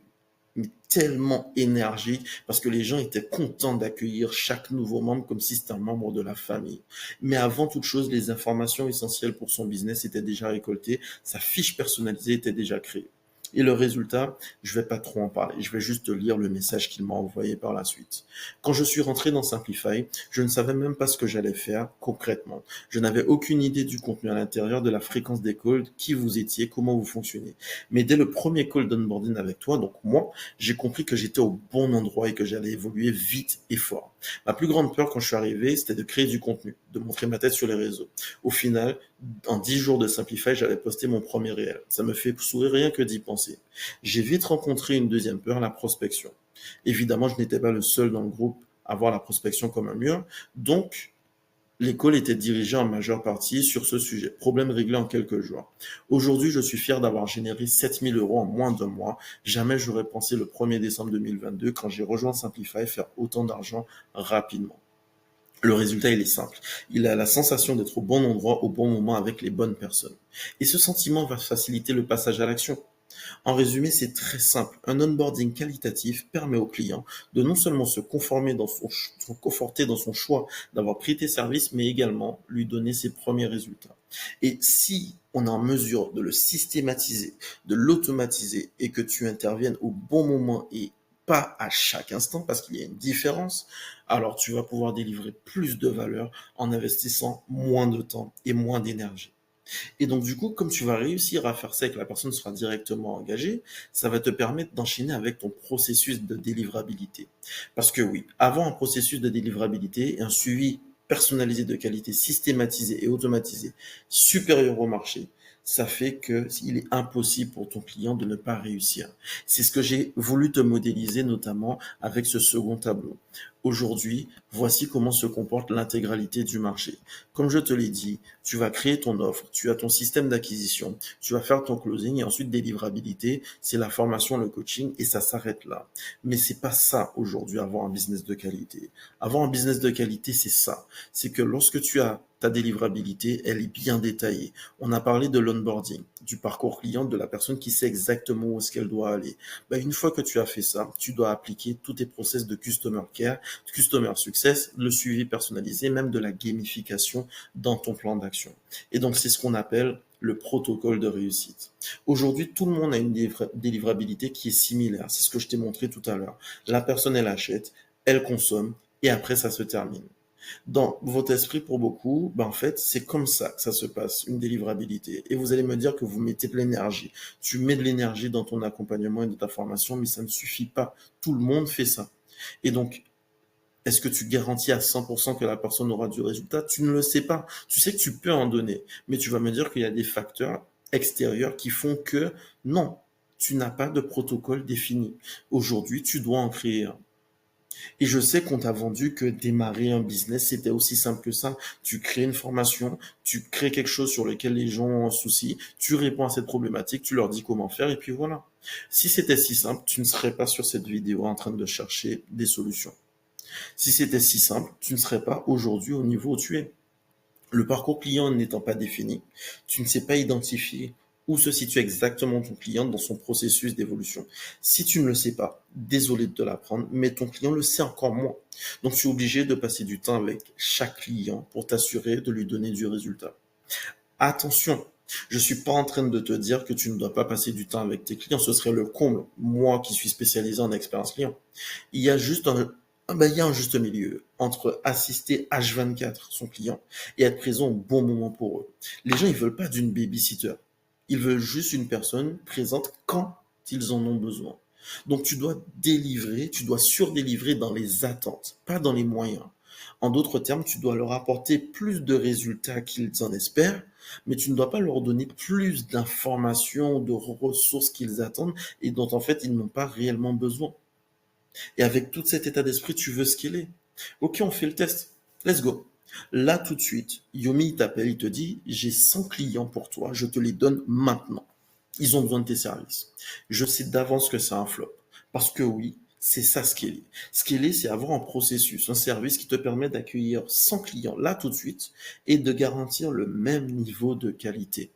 mais tellement énergique parce que les gens étaient contents d'accueillir chaque nouveau membre comme si c'était un membre de la famille. Mais avant toute chose, les informations essentielles pour son business étaient déjà récoltées, sa fiche personnalisée était déjà créée. Et le résultat, je vais pas trop en parler, je vais juste te lire le message qu'il m'a envoyé par la suite. Quand je suis rentré dans Simplify, je ne savais même pas ce que j'allais faire concrètement. Je n'avais aucune idée du contenu à l'intérieur, de la fréquence des calls, qui vous étiez, comment vous fonctionnez. Mais dès le premier call d'onboarding avec toi, donc moi, j'ai compris que j'étais au bon endroit et que j'allais évoluer vite et fort. Ma plus grande peur quand je suis arrivé, c'était de créer du contenu, de montrer ma tête sur les réseaux. Au final, en 10 jours de Simplify, j'avais posté mon premier réel. Ça me fait sourire rien que d'y penser. J'ai vite rencontré une deuxième peur, la prospection. Évidemment, je n'étais pas le seul dans le groupe à voir la prospection comme un mur, donc l'école était dirigée en majeure partie sur ce sujet. Problème réglé en quelques jours. Aujourd'hui, je suis fier d'avoir généré 7000 euros en moins d'un mois. Jamais j'aurais pensé le 1er décembre 2022, quand j'ai rejoint Simplify, faire autant d'argent rapidement. Le résultat, il est simple. Il a la sensation d'être au bon endroit, au bon moment, avec les bonnes personnes. Et ce sentiment va faciliter le passage à l'action. En résumé, c'est très simple. Un onboarding qualitatif permet au client de non seulement se conforter dans son choix d'avoir pris tes services, mais également lui donner ses premiers résultats. Et si on est en mesure de le systématiser, de l'automatiser et que tu interviennes au bon moment et pas à chaque instant parce qu'il y a une différence, alors tu vas pouvoir délivrer plus de valeur en investissant moins de temps et moins d'énergie. Et donc, du coup, comme tu vas réussir à faire ça et que la personne sera directement engagée, ça va te permettre d'enchaîner avec ton processus de délivrabilité. Parce que oui, avant un processus de délivrabilité et un suivi personnalisé de qualité, systématisé et automatisé, supérieur au marché, ça fait que il est impossible pour ton client de ne pas réussir. C'est ce que j'ai voulu te modéliser notamment avec ce second tableau. Aujourd'hui, voici comment se comporte l'intégralité du marché. Comme je te l'ai dit, tu vas créer ton offre, tu as ton système d'acquisition, tu vas faire ton closing et ensuite délivrabilité, c'est la formation, le coaching et ça s'arrête là. Mais c'est pas ça aujourd'hui, avoir un business de qualité. Avoir un business de qualité, c'est ça. C'est que lorsque tu as ta délivrabilité, elle est bien détaillée. On a parlé de l'onboarding, du parcours client, de la personne qui sait exactement où est-ce qu'elle doit aller. Ben, une fois que tu as fait ça, tu dois appliquer tous tes process de customer care, customer success, le suivi personnalisé, même de la gamification dans ton plan d'action. Et donc, c'est ce qu'on appelle le protocole de réussite. Aujourd'hui, tout le monde a une délivrabilité qui est similaire. C'est ce que je t'ai montré tout à l'heure. La personne, elle achète, elle consomme, et après, ça se termine. Dans votre esprit, pour beaucoup, ben en fait, c'est comme ça que ça se passe, une délivrabilité. Et vous allez me dire que vous mettez de l'énergie. Tu mets de l'énergie dans ton accompagnement et de ta formation, mais ça ne suffit pas. Tout le monde fait ça. Et donc, est-ce que tu garantis à 100% que la personne aura du résultat? Tu ne le sais pas. Tu sais que tu peux en donner, mais tu vas me dire qu'il y a des facteurs extérieurs qui font que non, tu n'as pas de protocole défini. Aujourd'hui, tu dois en créer un. Et je sais qu'on t'a vendu que démarrer un business, c'était aussi simple que ça. Tu crées une formation, tu crées quelque chose sur lequel les gens ont un souci, tu réponds à cette problématique, tu leur dis comment faire, et puis voilà. Si c'était si simple, tu ne serais pas sur cette vidéo en train de chercher des solutions. Si c'était si simple, tu ne serais pas aujourd'hui au niveau où tu es. Le parcours client n'étant pas défini, tu ne sais pas identifier où se situe exactement ton client dans son processus d'évolution. Si tu ne le sais pas, désolé de te l'apprendre, mais ton client le sait encore moins. Donc tu es obligé de passer du temps avec chaque client pour t'assurer de lui donner du résultat. Attention, je suis pas en train de te dire que tu ne dois pas passer du temps avec tes clients, ce serait le comble, moi qui suis spécialisé en expérience client. Il y a juste il y a un juste milieu entre assister H24 son client et être présent au bon moment pour eux. Les gens, ils veulent pas d'une babysitter. Ils veulent juste une personne présente quand ils en ont besoin. Donc tu dois délivrer, tu dois surdélivrer dans les attentes, pas dans les moyens. En d'autres termes, tu dois leur apporter plus de résultats qu'ils en espèrent, mais tu ne dois pas leur donner plus d'informations, de ressources qu'ils attendent et dont en fait ils n'ont pas réellement besoin. Et avec tout cet état d'esprit, tu veux scaler. Ok, on fait le test. Let's go. Là, tout de suite, Yomi il t'appelle, il te dit, j'ai 100 clients pour toi, je te les donne maintenant. Ils ont besoin de tes services. Je sais d'avance que c'est un flop. Parce que oui, c'est ça scaler. Scaler, c'est avoir un processus, un service qui te permet d'accueillir 100 clients là tout de suite et de garantir le même niveau de qualité.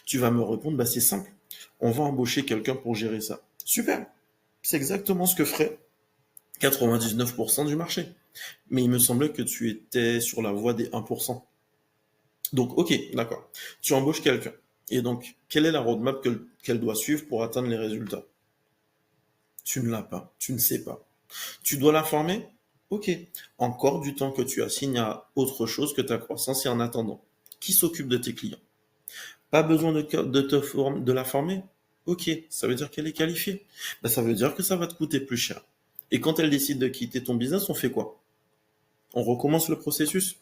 Tu vas me répondre, bah c'est simple. On va embaucher quelqu'un pour gérer ça. Super. C'est exactement ce que ferait 99% du marché. Mais il me semblait que tu étais sur la voie des 1%. Donc, ok, d'accord. Tu embauches quelqu'un. Et donc, quelle est la roadmap qu'elle doit suivre pour atteindre les résultats? Tu ne l'as pas. Tu ne sais pas. Tu dois la former? Ok. Encore du temps que tu assignes à autre chose que ta croissance et en attendant. Qui s'occupe de tes clients? Pas besoin de la former? Ok. Ça veut dire qu'elle est qualifiée. Ben, ça veut dire que ça va te coûter plus cher. Et quand elle décide de quitter ton business, on fait quoi? On recommence le processus.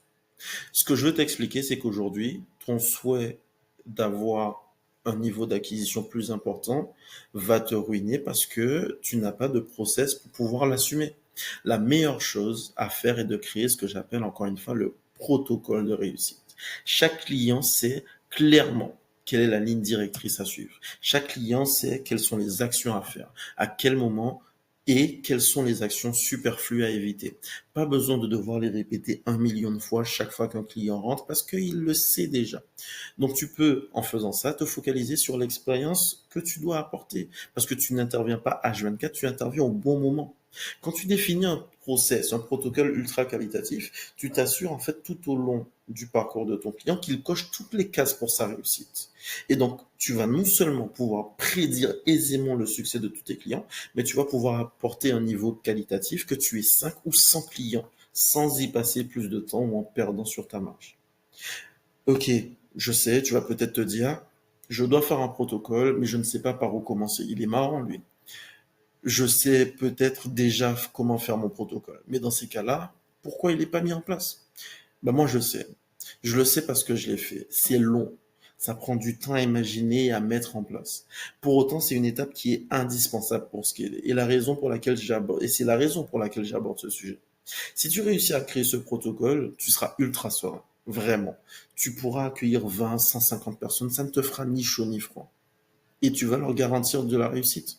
Ce que je veux t'expliquer, c'est qu'aujourd'hui, ton souhait d'avoir un niveau d'acquisition plus important va te ruiner parce que tu n'as pas de process pour pouvoir l'assumer. La meilleure chose à faire est de créer ce que j'appelle encore une fois le protocole de réussite. Chaque client sait clairement quelle est la ligne directrice à suivre. Chaque client sait quelles sont les actions à faire, à quel moment et quelles sont les actions superflues à éviter. Pas besoin de devoir les répéter 1 million de fois chaque fois qu'un client rentre parce qu'il le sait déjà. Donc tu peux, en faisant ça, te focaliser sur l'expérience que tu dois apporter parce que tu n'interviens pas H24, tu interviens au bon moment. Quand tu définis un process, un protocole ultra qualitatif, tu t'assures en fait tout au long du parcours de ton client qu'il coche toutes les cases pour sa réussite. Et donc, tu vas non seulement pouvoir prédire aisément le succès de tous tes clients, mais tu vas pouvoir apporter un niveau qualitatif que tu aies 5 ou 100 clients sans y passer plus de temps ou en perdant sur ta marge. Ok, je sais, tu vas peut-être te dire, je dois faire un protocole, mais je ne sais pas par où commencer. Il est marrant, lui. Je sais peut-être déjà comment faire mon protocole. Mais dans ces cas-là, pourquoi il n'est pas mis en place? Ben moi, je sais. Je le sais parce que je l'ai fait. C'est long. Ça prend du temps à imaginer et à mettre en place. Pour autant, c'est une étape qui est indispensable pour scaler. Et c'est la raison pour laquelle j'aborde ce sujet. Si tu réussis à créer ce protocole, tu seras ultra serein. Vraiment. Tu pourras accueillir 20, 150 personnes. Ça ne te fera ni chaud ni froid. Et tu vas leur garantir de la réussite.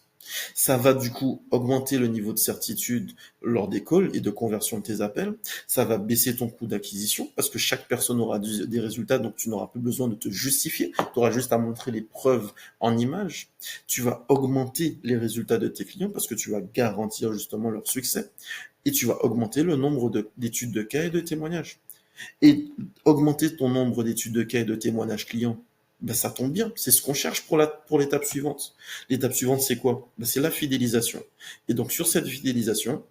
Ça va du coup augmenter le niveau de certitude lors des calls et de conversion de tes appels. Ça va baisser ton coût d'acquisition parce que chaque personne aura des résultats, donc tu n'auras plus besoin de te justifier. Tu auras juste à montrer les preuves en images. Tu vas augmenter les résultats de tes clients parce que tu vas garantir justement leur succès. Et tu vas augmenter le nombre d'études de cas et de témoignages. Et augmenter ton nombre d'études de cas et de témoignages clients, ben ça tombe bien, c'est ce qu'on cherche pour l'étape suivante. L'étape suivante, c'est quoi? Ben c'est la fidélisation. Et donc sur cette fidélisation,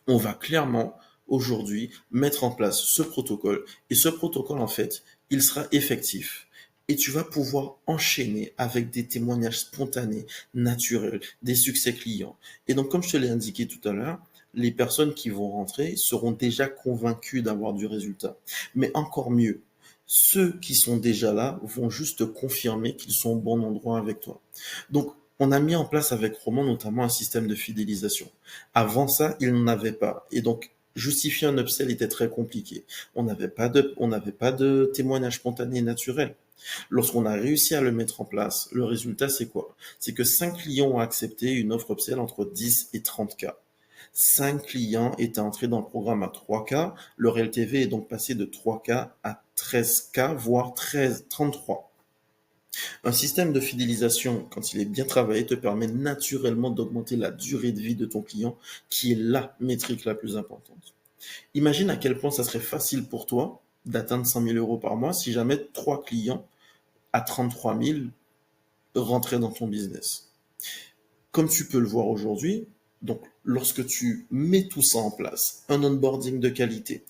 on va clairement aujourd'hui mettre en place ce protocole. Et ce protocole, en fait, il sera effectif. Et tu vas pouvoir enchaîner avec des témoignages spontanés, naturels, des succès clients. Et donc, comme je te l'ai indiqué tout à l'heure, les personnes qui vont rentrer seront déjà convaincues d'avoir du résultat. Mais encore mieux, ceux qui sont déjà là vont juste confirmer qu'ils sont au bon endroit avec toi. Donc, on a mis en place avec Roman notamment un système de fidélisation. Avant ça, il n'en avait pas. Et donc, justifier un upsell était très compliqué. On n'avait pas de témoignage spontané et naturel. Lorsqu'on a réussi à le mettre en place, le résultat, c'est quoi? C'est que 5 clients ont accepté une offre upsell entre 10 et 30 cas. 5 clients étaient entrés dans le programme à 3K. Leur LTV est donc passé de 3K à 13K, voire 33. Un système de fidélisation, quand il est bien travaillé, te permet naturellement d'augmenter la durée de vie de ton client, qui est la métrique la plus importante. Imagine à quel point ça serait facile pour toi d'atteindre 100 000 euros par mois si jamais 3 clients à 33 000 rentraient dans ton business. Comme tu peux le voir aujourd'hui, donc lorsque tu mets tout ça en place, un onboarding de qualité,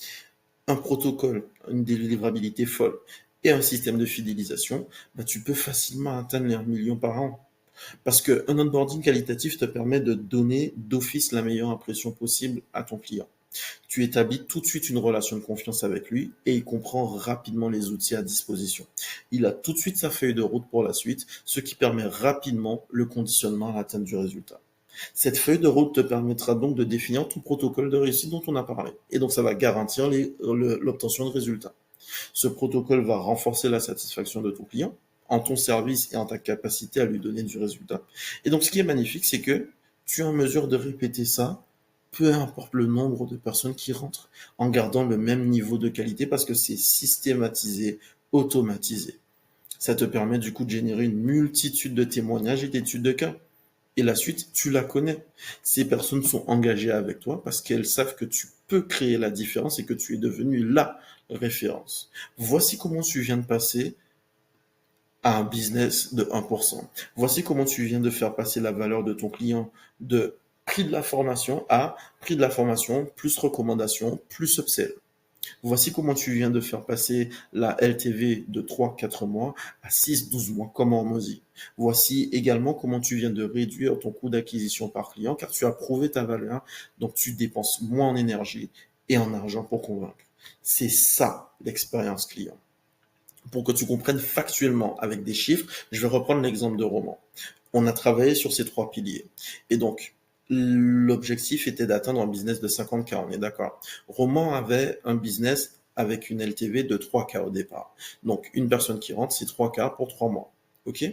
un protocole, une délivrabilité folle et un système de fidélisation, bah, tu peux facilement atteindre les 1 million par an. Parce qu'un onboarding qualitatif te permet de donner d'office la meilleure impression possible à ton client. Tu établis tout de suite une relation de confiance avec lui et il comprend rapidement les outils à disposition. Il a tout de suite sa feuille de route pour la suite, ce qui permet rapidement le conditionnement à l'atteinte du résultat. Cette feuille de route te permettra donc de définir ton protocole de réussite dont on a parlé. Et donc ça va garantir l'obtention de résultats. Ce protocole va renforcer la satisfaction de ton client en ton service et en ta capacité à lui donner du résultat. Et donc ce qui est magnifique, c'est que tu es en mesure de répéter ça, peu importe le nombre de personnes qui rentrent, en gardant le même niveau de qualité parce que c'est systématisé, automatisé. Ça te permet du coup de générer une multitude de témoignages et d'études de cas. Et la suite, tu la connais. Ces personnes sont engagées avec toi parce qu'elles savent que tu peux créer la différence et que tu es devenu la référence. Voici comment tu viens de passer à un business de 1%. Voici comment tu viens de faire passer la valeur de ton client de prix de la formation à prix de la formation plus recommandation plus upsell. Voici comment tu viens de faire passer la LTV de 3-4 mois à 6-12 mois comme Hormozy. Voici également comment tu viens de réduire ton coût d'acquisition par client car tu as prouvé ta valeur, donc tu dépenses moins en énergie et en argent pour convaincre. C'est ça l'expérience client. Pour que tu comprennes factuellement avec des chiffres, je vais reprendre l'exemple de Roman. On a travaillé sur ces 3 piliers. Et donc, l'objectif était d'atteindre un business de 50K, on est d'accord. Roman avait un business avec une LTV de 3K au départ. Donc, une personne qui rentre, c'est 3K pour 3 mois. OK?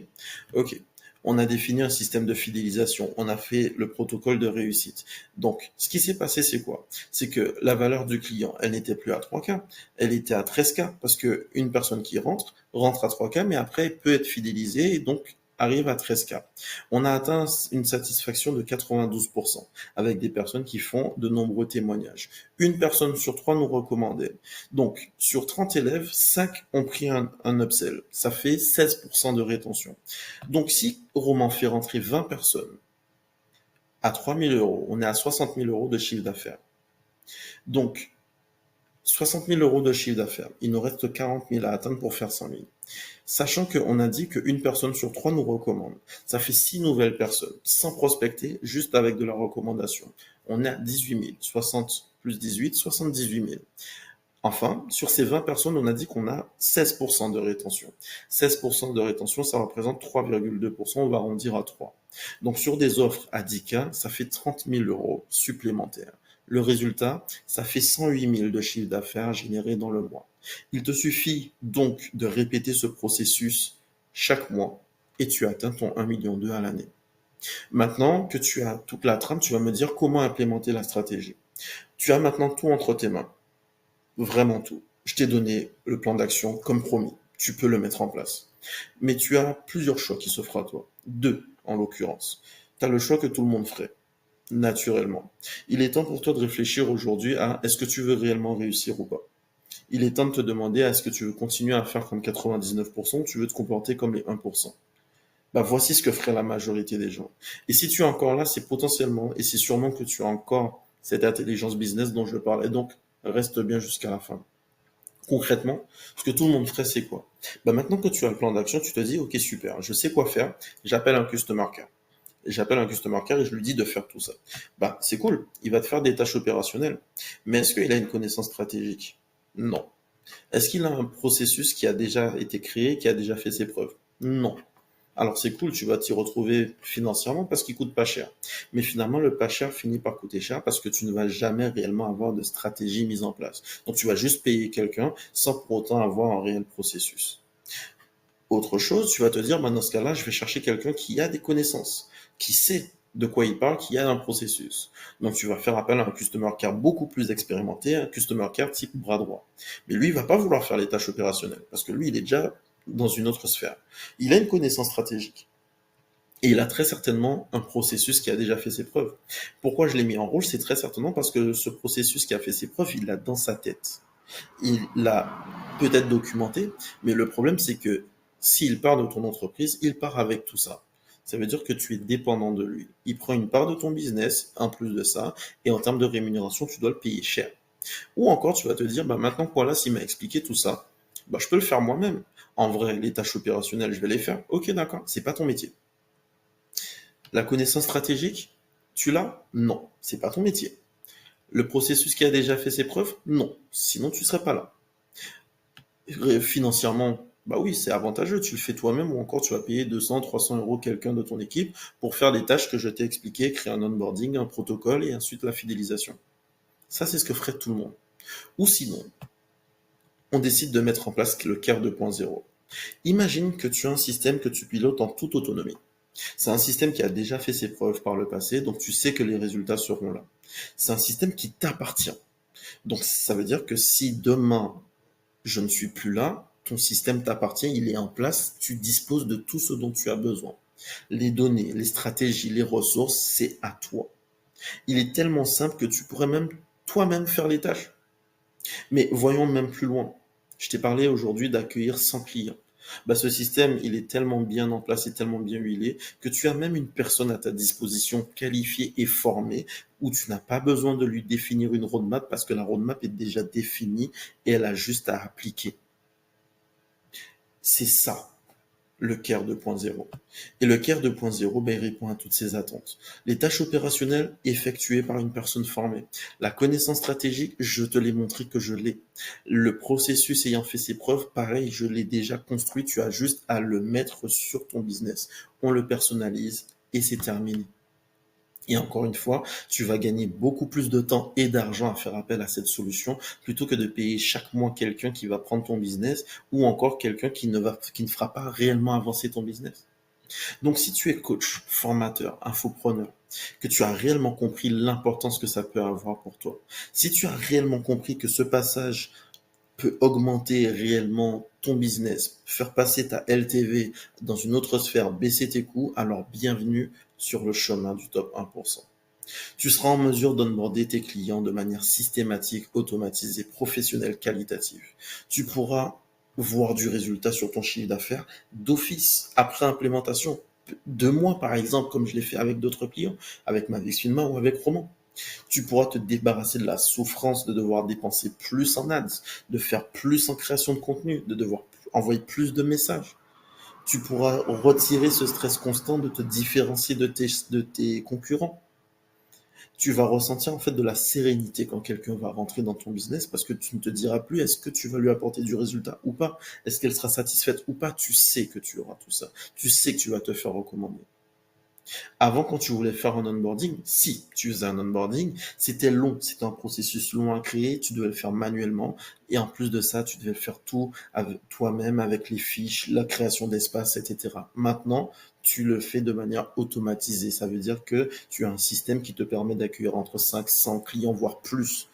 OK. On a défini un système de fidélisation. On a fait le protocole de réussite. Donc, ce qui s'est passé, c'est quoi? C'est que la valeur du client, elle n'était plus à 3K, elle était à 13K parce que une personne qui rentre à 3K, mais après, elle peut être fidélisée et donc arrive à 13K. On a atteint une satisfaction de 92% avec des personnes qui font de nombreux témoignages. Une personne sur 3 nous recommandait. Donc, sur 30 élèves, 5 ont pris un upsell. Ça fait 16% de rétention. Donc, si Roman fait rentrer 20 personnes à 3 000 euros, on est à 60 000 euros de chiffre d'affaires. Donc, 60 000 euros de chiffre d'affaires. Il nous reste 40 000 à atteindre pour faire 100 000. Sachant qu'on a dit qu'une personne sur 3 nous recommande. Ça fait 6 nouvelles personnes, sans prospecter, juste avec de la recommandation. On est à 18 000. 60 plus 18, 78 000. Enfin, sur ces 20 personnes, on a dit qu'on a 16% de rétention. 16% de rétention, ça représente 3,2%, on va arrondir à 3. Donc sur des offres à 10K, ça fait 30 000 euros supplémentaires. Le résultat, ça fait 108 000 de chiffre d'affaires généré dans le mois. Il te suffit donc de répéter ce processus chaque mois et tu atteins ton 1,2 million à l'année. Maintenant que tu as toute la trame, tu vas me dire comment implémenter la stratégie. Tu as maintenant tout entre tes mains. Vraiment tout. Je t'ai donné le plan d'action comme promis. Tu peux le mettre en place. Mais tu as plusieurs choix qui s'offrent à toi. 2, en l'occurrence. Tu as le choix que tout le monde ferait, naturellement. Il est temps pour toi de réfléchir aujourd'hui à est-ce que tu veux réellement réussir ou pas. Il est temps de te demander est-ce que tu veux continuer à faire comme 99% ou tu veux te comporter comme les 1%. Bah, voici ce que ferait la majorité des gens. Et si tu es encore là, c'est potentiellement et c'est sûrement que tu as encore cette intelligence business dont je parlais. Donc, reste bien jusqu'à la fin. Concrètement, ce que tout le monde ferait, c'est quoi? Bah, maintenant que tu as le plan d'action, tu te dis, ok, super, je sais quoi faire, j'appelle un customer care. J'appelle un customer care et je lui dis de faire tout ça. Bah, c'est cool, il va te faire des tâches opérationnelles. Mais est-ce qu'il a une connaissance stratégique? Non. Est-ce qu'il a un processus qui a déjà été créé, qui a déjà fait ses preuves? Non. Alors c'est cool, tu vas t'y retrouver financièrement parce qu'il coûte pas cher. Mais finalement, le pas cher finit par coûter cher parce que tu ne vas jamais réellement avoir de stratégie mise en place. Donc tu vas juste payer quelqu'un sans pour autant avoir un réel processus. Autre chose, tu vas te dire, bah, dans ce cas-là, je vais chercher quelqu'un qui a des connaissances, qui sait de quoi il parle, qui a un processus. Donc tu vas faire appel à un customer care beaucoup plus expérimenté, un customer care type bras droit. Mais lui, il va pas vouloir faire les tâches opérationnelles parce que lui, il est déjà dans une autre sphère. Il a une connaissance stratégique. Et il a très certainement un processus qui a déjà fait ses preuves. Pourquoi je l'ai mis en rouge? C'est très certainement parce que ce processus qui a fait ses preuves, il l'a dans sa tête. Il l'a peut-être documenté, mais le problème, c'est que s'il part de ton entreprise, il part avec tout ça. Ça veut dire que tu es dépendant de lui. Il prend une part de ton business, en plus de ça, et en termes de rémunération, tu dois le payer cher. Ou encore, tu vas te dire, bah maintenant que Wallace il m'a expliqué tout ça, bah je peux le faire moi-même. En vrai, les tâches opérationnelles, je vais les faire. Ok, d'accord, c'est pas ton métier. La connaissance stratégique, tu l'as? Non, c'est pas ton métier. Le processus qui a déjà fait ses preuves? Non, sinon tu serais pas là. Financièrement, bah oui, c'est avantageux, tu le fais toi-même ou encore tu vas payer 200, 300 euros quelqu'un de ton équipe pour faire des tâches que je t'ai expliquées, créer un onboarding, un protocole et ensuite la fidélisation. Ça, c'est ce que ferait tout le monde. Ou sinon, on décide de mettre en place le CARE 2.0. Imagine que tu as un système que tu pilotes en toute autonomie. C'est un système qui a déjà fait ses preuves par le passé, donc tu sais que les résultats seront là. C'est un système qui t'appartient. Donc ça veut dire que si demain je ne suis plus là, ton système t'appartient, il est en place, tu disposes de tout ce dont tu as besoin. Les données, les stratégies, les ressources, c'est à toi. Il est tellement simple que tu pourrais même toi-même faire les tâches. Mais voyons même plus loin. Je t'ai parlé aujourd'hui d'accueillir 100 clients. Bah, ce système, il est tellement bien en place et tellement bien huilé que tu as même une personne à ta disposition qualifiée et formée où tu n'as pas besoin de lui définir une roadmap parce que la roadmap est déjà définie et elle a juste à appliquer. C'est ça, le CARE 2.0. Et le CARE 2.0, ben, il répond à toutes ces attentes. Les tâches opérationnelles effectuées par une personne formée. La connaissance stratégique, je te l'ai montré que je l'ai. Le processus ayant fait ses preuves, pareil, je l'ai déjà construit. Tu as juste à le mettre sur ton business. On le personnalise et c'est terminé. Et encore une fois, tu vas gagner beaucoup plus de temps et d'argent à faire appel à cette solution plutôt que de payer chaque mois quelqu'un qui va prendre ton business ou encore quelqu'un qui ne fera pas réellement avancer ton business. Donc, si tu es coach, formateur, infopreneur, que tu as réellement compris l'importance que ça peut avoir pour toi, si tu as réellement compris que ce passage peut augmenter réellement ton business, faire passer ta LTV dans une autre sphère, baisser tes coûts, alors bienvenue sur le chemin du top 1%. Tu seras en mesure d'onboarder tes clients de manière systématique, automatisée, professionnelle, qualitative. Tu pourras voir du résultat sur ton chiffre d'affaires d'office après implémentation. 2 mois par exemple, comme je l'ai fait avec d'autres clients, avec Mavic Filma ou avec Roman. Tu pourras te débarrasser de la souffrance de devoir dépenser plus en ads, de faire plus en création de contenu, de devoir envoyer plus de messages. Tu pourras retirer ce stress constant de te différencier de tes concurrents. Tu vas ressentir en fait de la sérénité quand quelqu'un va rentrer dans ton business parce que tu ne te diras plus est-ce que tu vas lui apporter du résultat ou pas, est-ce qu'elle sera satisfaite ou pas, tu sais que tu auras tout ça, tu sais que tu vas te faire recommander. Avant, quand tu voulais faire un onboarding, si tu faisais un onboarding, c'était long, c'était un processus long à créer, tu devais le faire manuellement, et en plus de ça, tu devais le faire tout avec toi-même, avec les fiches, la création d'espace, etc. Maintenant, tu le fais de manière automatisée. Ça veut dire que tu as un système qui te permet d'accueillir entre 500 clients, voire plus.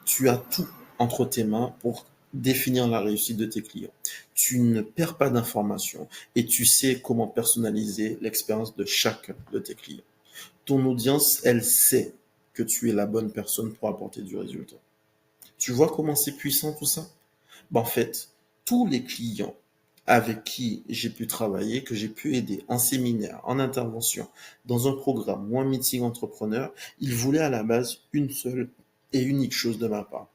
Tu as tout entre tes mains pour définir la réussite de tes clients. Tu ne perds pas d'informations et tu sais comment personnaliser l'expérience de chacun de tes clients. Ton audience, elle sait que tu es la bonne personne pour apporter du résultat. Tu vois comment c'est puissant tout ça? Ben, en fait, tous les clients avec qui j'ai pu travailler, que j'ai pu aider en séminaire, en intervention, dans un programme ou un meeting entrepreneur, ils voulaient à la base une seule et unique chose de ma part.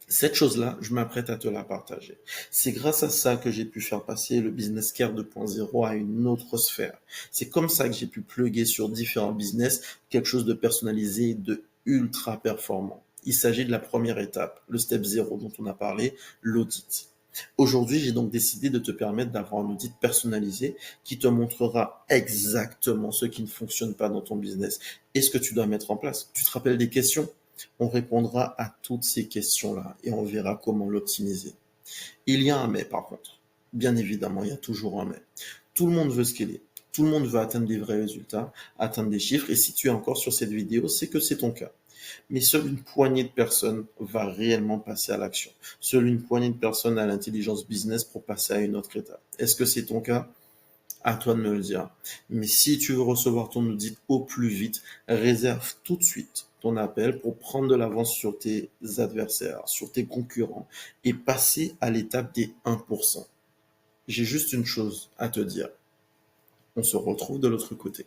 Cette chose-là, je m'apprête à te la partager. C'est grâce à ça que j'ai pu faire passer le Business Care 2.0 à une autre sphère. C'est comme ça que j'ai pu plugger sur différents business quelque chose de personnalisé et de ultra performant. Il s'agit de la première étape, le step 0 dont on a parlé, l'audit. Aujourd'hui, j'ai donc décidé de te permettre d'avoir un audit personnalisé qui te montrera exactement ce qui ne fonctionne pas dans ton business et ce que tu dois mettre en place. Tu te rappelles des questions? On répondra à toutes ces questions-là et on verra comment l'optimiser. Il y a un mais par contre. Bien évidemment, il y a toujours un mais. Tout le monde veut scaler. Tout le monde veut atteindre des vrais résultats, atteindre des chiffres. Et si tu es encore sur cette vidéo, c'est que c'est ton cas. Mais seule une poignée de personnes va réellement passer à l'action. Seule une poignée de personnes a l'intelligence business pour passer à une autre étape. Est-ce que c'est ton cas? À toi de me le dire. Mais si tu veux recevoir ton audit au plus vite, réserve tout de suite ton appel pour prendre de l'avance sur tes adversaires, sur tes concurrents et passer à l'étape des 1%. J'ai juste une chose à te dire. On se retrouve de l'autre côté.